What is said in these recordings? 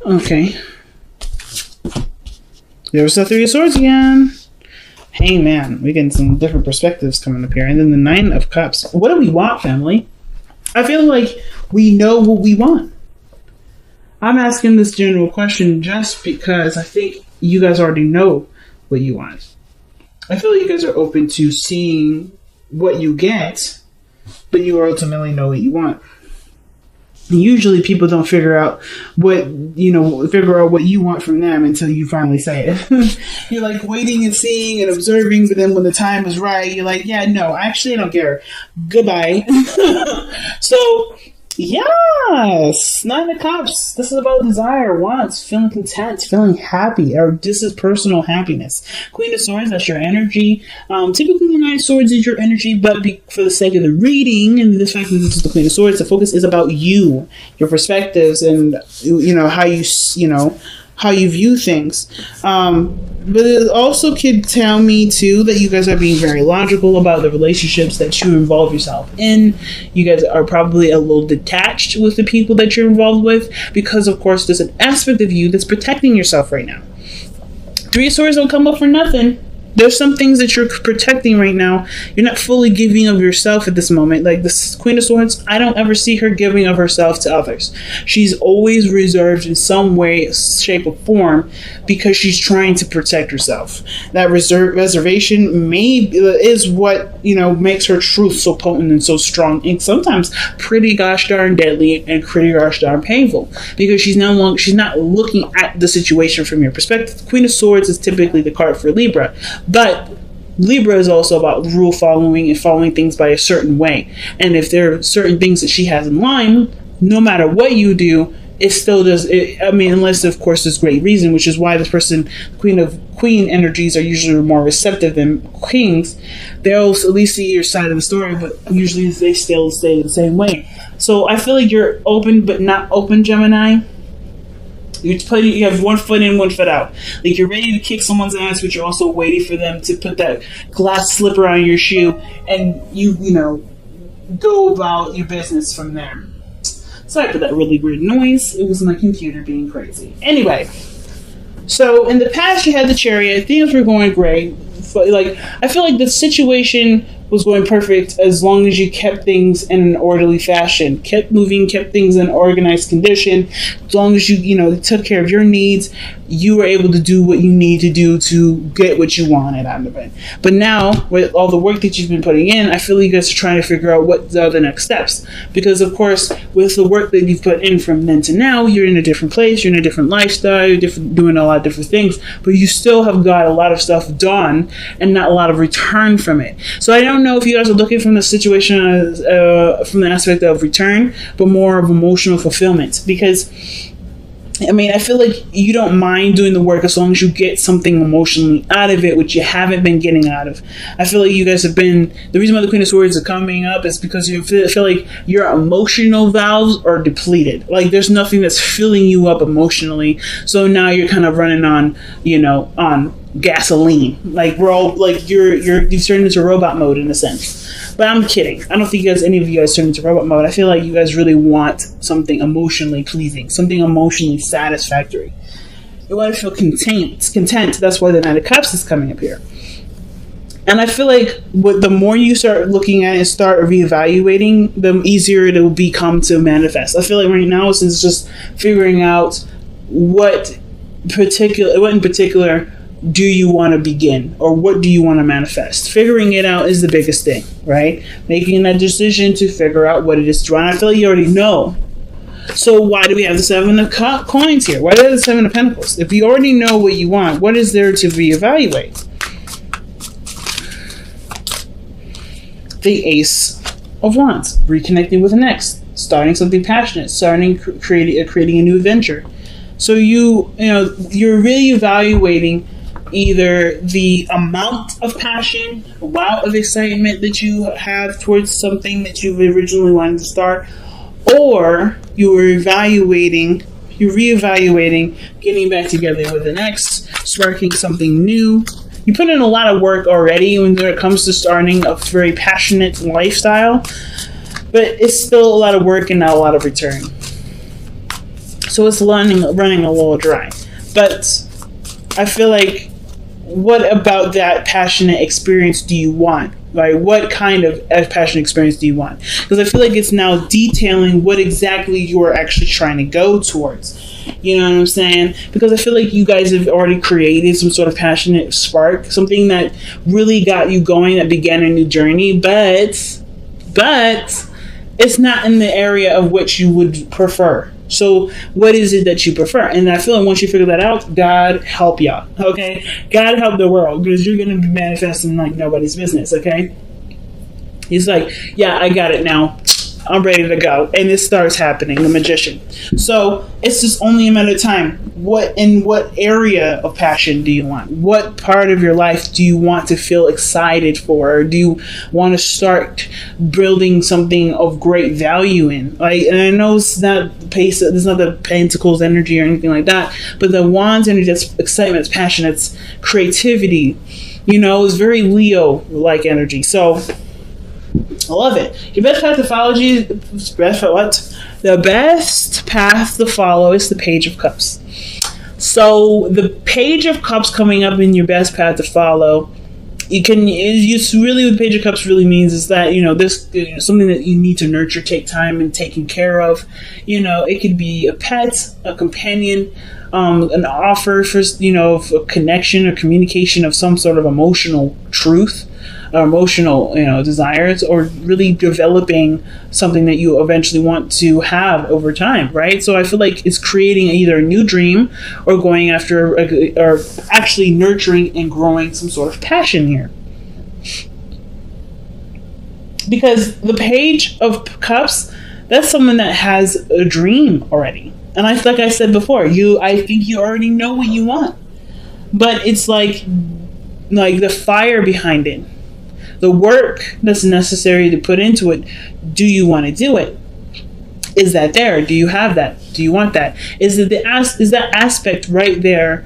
Okay. There's the Three of Swords again. Hey, man. We're getting some different perspectives coming up here. And then the Nine of Cups. What do we want, family? I feel like we know what we want. I'm asking this general question just because I think you guys already know what you want. I feel like you guys are open to seeing what you get, but you ultimately know what you want. Usually people don't figure out what you want from them until you finally say it. You're like waiting and seeing and observing, but then when the time is right, you're like, yeah, no, actually I don't care. Goodbye. So, yes, Nine of Cups. This is about desire, wants, feeling content, feeling happy, or this is personal happiness. Queen of Swords, that's your energy. Typically, the Nine of Swords is your energy, but for the sake of the reading and the fact that this is the Queen of Swords, the focus is about you, your perspectives, and how you view things. But it also could tell me too that you guys are being very logical about the relationships that you involve yourself in. You guys are probably a little detached with the people that you're involved with because, of course, there's an aspect of you that's protecting yourself right now. Three of Swords don't come up for nothing. There's some things that you're protecting right now. You're not fully giving of yourself at this moment. Like this Queen of Swords, I don't ever see her giving of herself to others. She's always reserved in some way, shape, or form because she's trying to protect herself. That reservation is what makes her truth so potent and so strong, and sometimes pretty gosh darn deadly and pretty gosh darn painful because she's not looking at the situation from your perspective. Queen of Swords is typically the card for Libra. But Libra is also about rule following and following things by a certain way. And if there are certain things that she has in line, no matter what you do, it still does. Unless, of course, there's great reason, which is why this person, Queen energies are usually more receptive than Kings. They'll at least see your side of the story, but usually they still stay the same way. So I feel like you're open but not open, Gemini. You have one foot in, one foot out. Like you're ready to kick someone's ass, but you're also waiting for them to put that glass slipper on your shoe, and you go about your business from there. Sorry for that really weird noise. It was my computer being crazy. Anyway, so in the past you had the Chariot. Things were going great. But I feel like the situation was going perfect as long as you kept things in an orderly fashion, kept moving, kept things in organized condition. As long as you took care of your needs, you were able to do what you need to do to get what you wanted out of it. But now, with all the work that you've been putting in, I feel like you guys are trying to figure out what are the next steps. Because, of course, with the work that you've put in from then to now, you're in a different place, you're in a different lifestyle, you're doing a lot of different things, but you still have got a lot of stuff done and not a lot of return from it. So I don't know if you guys are looking from the situation from the aspect of return, but more of emotional fulfillment. Because I feel like you don't mind doing the work as long as you get something emotionally out of it, which you haven't been getting out of. I feel like you guys have been, the reason why the Queen of Swords are coming up is because you feel like your emotional valves are depleted. Like there's nothing that's filling you up emotionally. So now you're kind of running on, on gasoline. Like we're all like you've turned into robot mode in a sense. But I'm kidding. I don't think any of you guys turned into robot mode. I feel like you guys really want something emotionally pleasing, something emotionally satisfactory. You want to feel content. That's why the Knight of Cups is coming up here. And I feel like the more you start looking at it and start reevaluating, the easier it will become to manifest. I feel like right now it's just figuring out what in particular do you want to begin, or what do you want to manifest? Figuring it out is the biggest thing, right? Making that decision to figure out what it is to run. I feel like you already know. So why do we have the Seven of Coins here? Why do we have the Seven of Pentacles? If you already know what you want, what is there to reevaluate? The Ace of Wands, reconnecting with an ex, starting something passionate, creating a new adventure. So you're really evaluating either the amount of passion, amount of excitement that you have towards something that you originally wanted to start, or you're reevaluating, getting back together with an ex, sparking something new. You put in a lot of work already when it comes to starting a very passionate lifestyle, but it's still a lot of work and not a lot of return. So it's running a little dry. But I feel like, what about that passionate experience do you want? Right? What kind of passionate experience do you want? Because I feel like it's now detailing what exactly you're actually trying to go towards. You know what I'm saying? Because I feel like you guys have already created some sort of passionate spark, something that really got you going, that began a new journey, but it's not in the area of which you would prefer. So what is it that you prefer? And I feel like once you figure that out, God help y'all. Okay? God help the world, because you're going to be manifesting like nobody's business. Okay? He's like, yeah, I got it now. I'm ready to go. And it starts happening, the magician. So it's just only a matter of time. What area of passion do you want? What part of your life do you want to feel excited for? Or do you want to start building something of great value in? Like, and I know it's not the pace, it's not the Pentacles energy or anything like that, but the Wands energy, that's excitement, it's passion, it's creativity. You know, it's very Leo-like energy. So I love it. Your best path to follow, the best path to follow is the Page of Cups. So the Page of Cups coming up in your best path to follow, it's really what the Page of Cups really means is that, this something that you need to nurture, take time and taking care of. It could be a pet, a companion, an offer for, a connection or communication of some sort of emotional truth, or emotional, desires, or really developing something that you eventually want to have over time, right? So I feel like it's creating either a new dream or going after, or actually nurturing and growing some sort of passion here. Because the Page of Cups, that's someone that has a dream already. And like I said before, I think you already know what you want. But it's like the fire behind it. The work that's necessary to put into it. Do you want to do it? Is that there? Do you have that? Do you want that? Is that aspect right there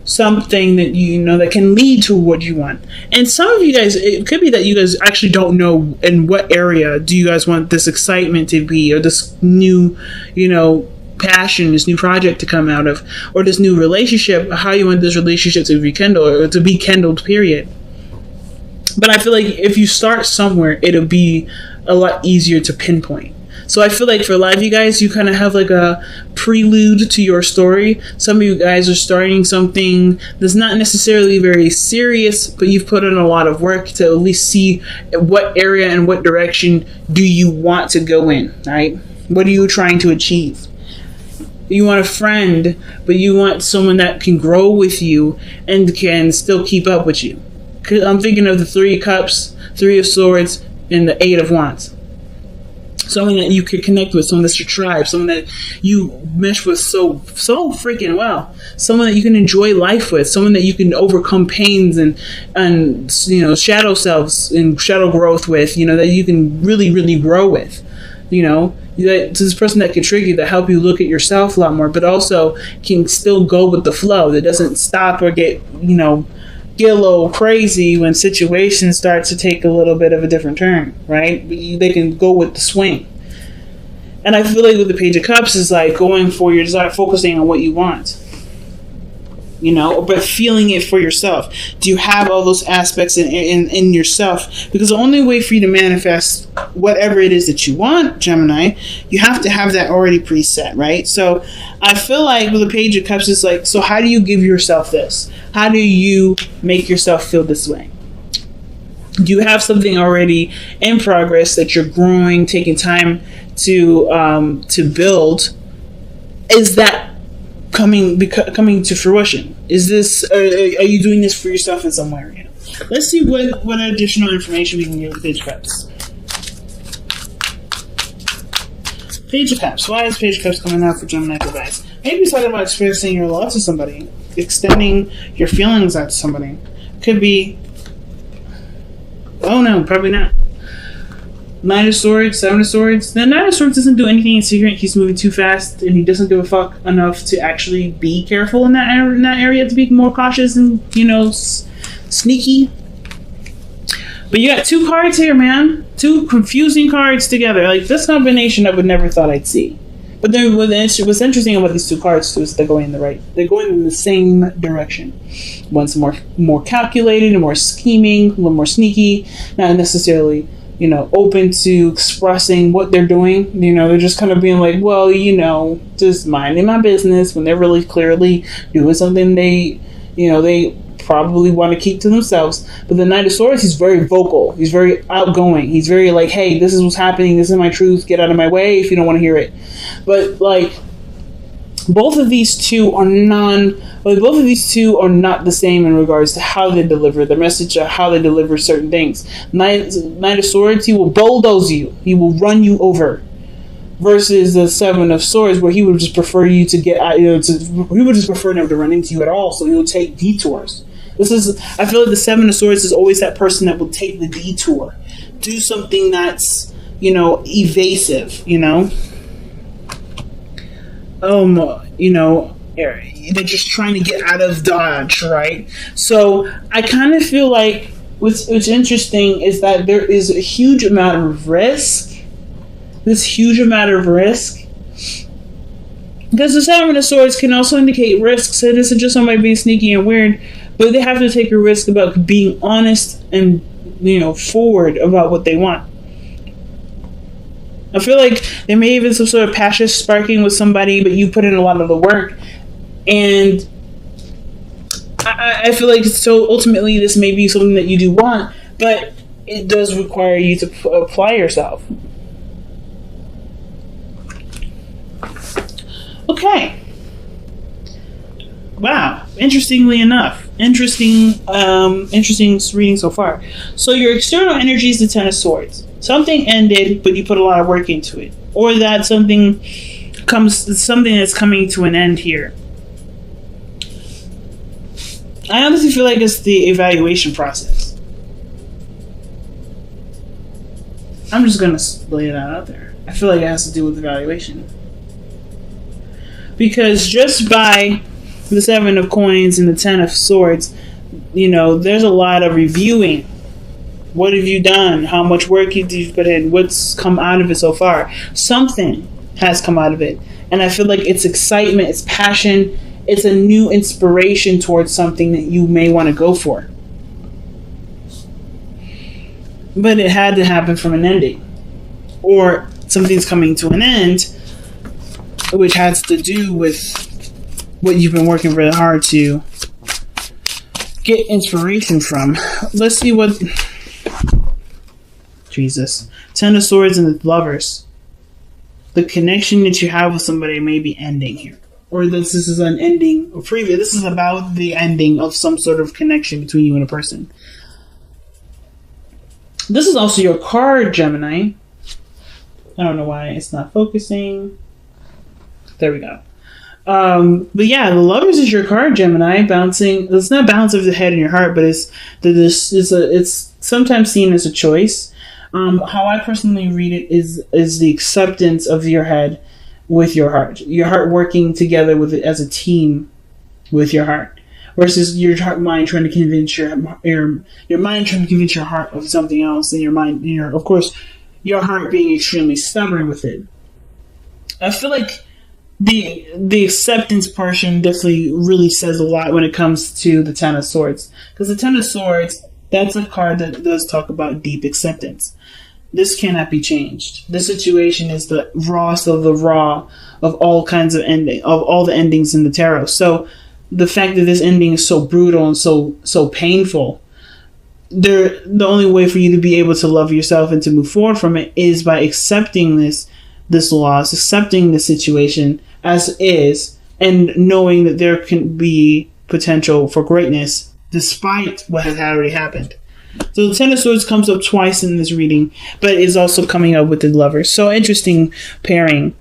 something that that can lead to what you want? And some of you guys, it could be that you guys actually don't know in what area do you guys want this excitement to be, or this new, passion, this new project to come out of, or this new relationship, how you want this relationship to rekindle, or to be kindled, period. But I feel like if you start somewhere, it'll be a lot easier to pinpoint. So I feel like for a lot of you guys, you kind of have like a prelude to your story. Some of you guys are starting something that's not necessarily very serious, but you've put in a lot of work to at least see what area and what direction do you want to go in, right? What are you trying to achieve? You want a friend, but you want someone that can grow with you and can still keep up with you. I'm thinking of the 3 of Cups, 3 of Swords, and the 8 of Wands. Someone that you could connect with, someone that's your tribe, someone that you mesh with so freaking well, someone that you can enjoy life with, someone that you can overcome pains and shadow selves and shadow growth with, that you can really, really grow with, this person that can trigger you, that help you look at yourself a lot more, but also can still go with the flow, that doesn't stop or get a little crazy when situations start to take a little bit of a different turn, right? They can go with the swing. And I feel like with the Page of Cups is like going for your desire, focusing on what you want, but feeling it for yourself. Do you have all those aspects in yourself? Because the only way for you to manifest whatever it is that you want, Gemini, you have to have that already preset, right? So I feel like with the Page of Cups, it's like, so how do you give yourself this? How do you make yourself feel this way? Do you have something already in progress that you're growing, taking time to build? Is that coming to fruition? Is this are you doing this for yourself in some area? Let's see what additional information we can get with Page of Cups. Page of Cups. Why is Page of Cups coming out for Gemini guys? Maybe it's talking about expressing your love to somebody, extending your feelings out to somebody. Could be. Oh no, probably not. 9 of Swords, 7 of Swords. The 9 of Swords doesn't do anything in secret. He's moving too fast, and he doesn't give a fuck enough to actually be careful in that area, to be more cautious and sneaky. But you got 2 cards here, man. 2 confusing cards together. Like, this combination I would never thought I'd see. But then what's interesting about these two cards too is they're going in the same direction. One's more calculated and more scheming, a little more sneaky, not necessarily, open to expressing what they're doing. They're just kind of being like, well, just minding my business, when they're really clearly doing something they probably want to keep to themselves. But the Knight of Swords, he's very vocal. He's very outgoing. He's very like, hey, this is what's happening. This is my truth. Get out of my way if you don't want to hear it. But like, both of these two are not the same in regards to how they deliver the message or how they deliver certain things. Knight of Swords, he will bulldoze you. He will run you over. Versus the Seven of Swords, where he would just prefer you to get out, he would just prefer never to run into you at all. So he'll take detours. I feel like the Seven of Swords is always that person that will take the detour, do something that's, evasive, they're just trying to get out of Dodge, right? So I kind of feel like what's interesting is that there is a huge amount of risk. This huge amount of risk. Because the Seven of Swords can also indicate risk. So this is just somebody being sneaky and weird. But they have to take a risk about being honest and, forward about what they want. I feel like there may have been some sort of passion sparking with somebody, but you put in a lot of the work. And I feel like so ultimately this may be something that you do want, but it does require you to apply yourself. Okay. Wow. Interestingly enough. Interesting reading so far. So your external energy is the Ten of Swords. Something ended, but you put a lot of work into it. Or that something that's coming to an end here. I honestly feel like it's the evaluation process. I'm just going to lay it out there. I feel like it has to do with evaluation. Because just by the Seven of Coins and the Ten of Swords, there's a lot of reviewing. What have you done? How much work have you put in? What's come out of it so far? Something has come out of it. And I feel like it's excitement, it's passion, it's a new inspiration towards something that you may want to go for. But it had to happen from an ending. Or something's coming to an end, which has to do with what you've been working really hard to get inspiration from. Let's see what... Jesus. Ten of Swords and the Lovers. The connection that you have with somebody may be ending here. Or this is an ending, or previous. This is about the ending of some sort of connection between you and a person. This is also your card, Gemini. I don't know why it's not focusing. There we go. But yeah, the Lovers is your card, Gemini. Bouncing. It's not balance of the head and your heart, but it's sometimes seen as a choice. How I personally read it is the acceptance of your head with your heart working together with it as a team with your heart, versus your mind trying to convince your mind trying to convince your heart of something else, and your mind, of course, your heart being extremely stubborn with it. I feel like the acceptance portion definitely really says a lot when it comes to the Ten of Swords, because the Ten of Swords, that's a card that does talk about deep acceptance. This cannot be changed. This situation is the rawest of the raw of all kinds of all the endings in the tarot. So the fact that this ending is so brutal and so painful, the only way for you to be able to love yourself and to move forward from it is by accepting this loss, accepting the situation as is, and knowing that there can be potential for greatness despite what has already happened. So the Ten of Swords comes up twice in this reading, but is also coming up with the Lovers. So interesting pairing.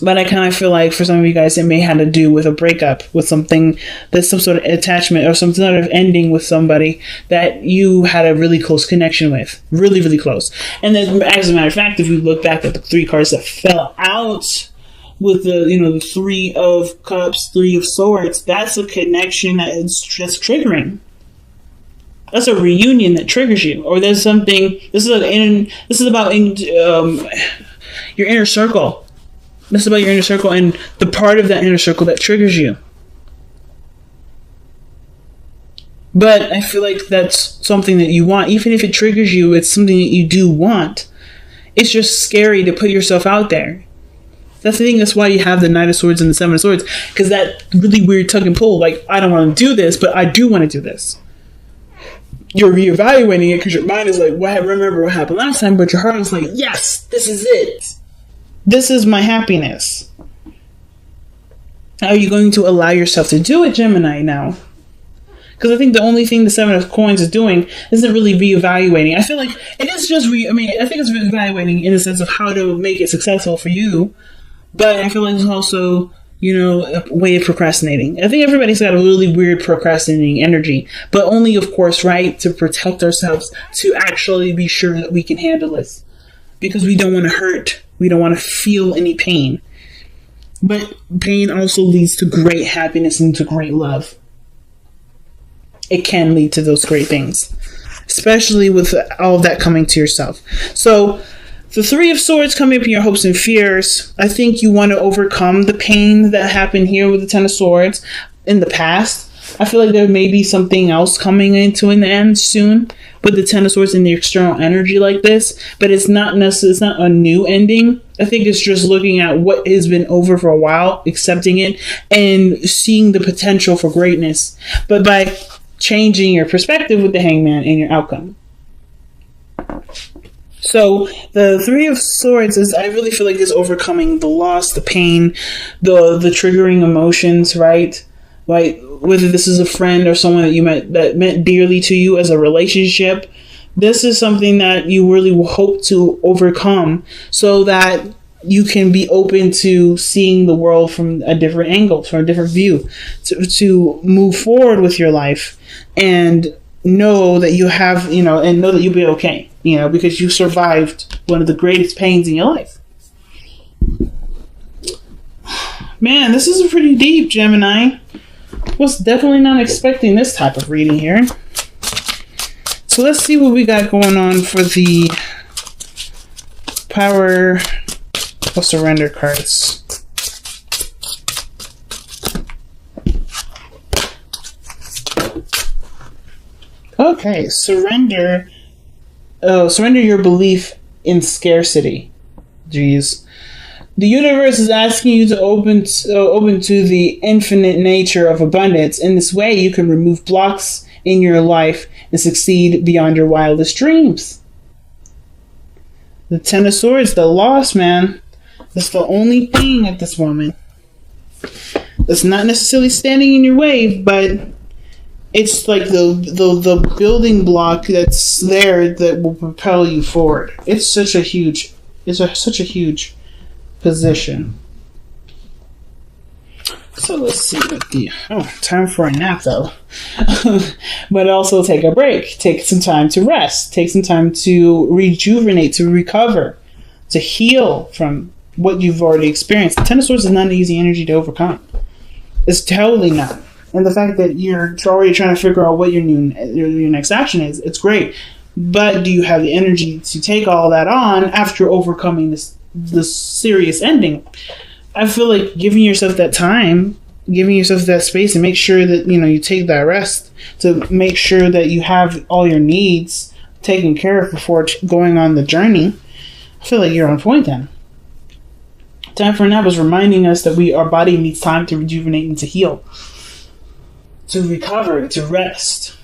But I kind of feel like for some of you guys, it may have to do with a breakup, with something that's some sort of attachment or some sort of ending with somebody that you had a really close connection with. Really, really close. And then, as a matter of fact, if we look back at the three cards that fell out with the Three of Cups, Three of Swords, that's a connection that's triggering. That's a reunion that triggers you, or there's something. This is about your inner circle. It's about your inner circle and the part of that inner circle that triggers you. But I feel like that's something that you want. Even if it triggers you, it's something that you do want. It's just scary to put yourself out there. That's the thing. That's why you have the Knight of Swords and the Seven of Swords. Because that really weird tug and pull. Like, I don't want to do this, but I do want to do this. You're reevaluating it because your mind is like, well, I remember what happened last time. But your heart is like, yes, this is it. This is my happiness. Are you going to allow yourself to do it, Gemini, now? Because I think the only thing the Seven of Coins is doing isn't really reevaluating. I feel like it is just I think it's reevaluating in the sense of how to make it successful for you. But I feel like it's also, a way of procrastinating. I think everybody's got a really weird procrastinating energy. But only, of course, right, to protect ourselves, to actually be sure that we can handle this. Because we don't want to hurt. We don't want to feel any pain. But pain also leads to great happiness and to great love. It can lead to those great things, especially with all of that coming to yourself. So the Three of Swords coming up in your hopes and fears. I think you want to overcome the pain that happened here with the Ten of Swords in the past. I feel like there may be something else coming into an end soon with the Ten of Swords and the external energy like this, but it's not necessarily, it's not a new ending. I think it's just looking at what has been over for a while, accepting it, and seeing the potential for greatness. But by changing your perspective with the Hangman and your outcome. So the Three of Swords I really feel like is overcoming the loss, the pain, the triggering emotions, right? Like whether this is a friend or someone that you met that meant dearly to you as a relationship, this is something that you really hope to overcome so that you can be open to seeing the world from a different angle, from a different view, to move forward with your life and know that you have, and know that you'll be okay, because you survived one of the greatest pains in your life. Man, this is pretty deep, Gemini. Was definitely not expecting this type of reading here. So let's see what we got going on for the Power of Surrender cards. Okay, surrender your belief in scarcity. Jeez. The universe is asking you to open to the infinite nature of abundance. In this way, you can remove blocks in your life and succeed beyond your wildest dreams. The Ten of Swords, the loss, man. That's the only thing at this moment that's not necessarily standing in your way, but it's like the building block that's there that will propel you forward. It's such a huge position. So let's see what time for a nap though. But also take a break. Take some time to rest. Take some time to rejuvenate, to recover, to heal from what you've already experienced. The Ten of Swords is not an easy energy to overcome. It's totally not. And the fact that you're already trying to figure out what your next action is, it's great. But do you have the energy to take all that on after overcoming this serious ending? I feel like giving yourself that time, giving yourself that space, and make sure that you take that rest to make sure that you have all your needs taken care of before going on the journey. I feel like you're on point then. Time for a nap is reminding us that our body needs time to rejuvenate and to heal, to recover, to rest.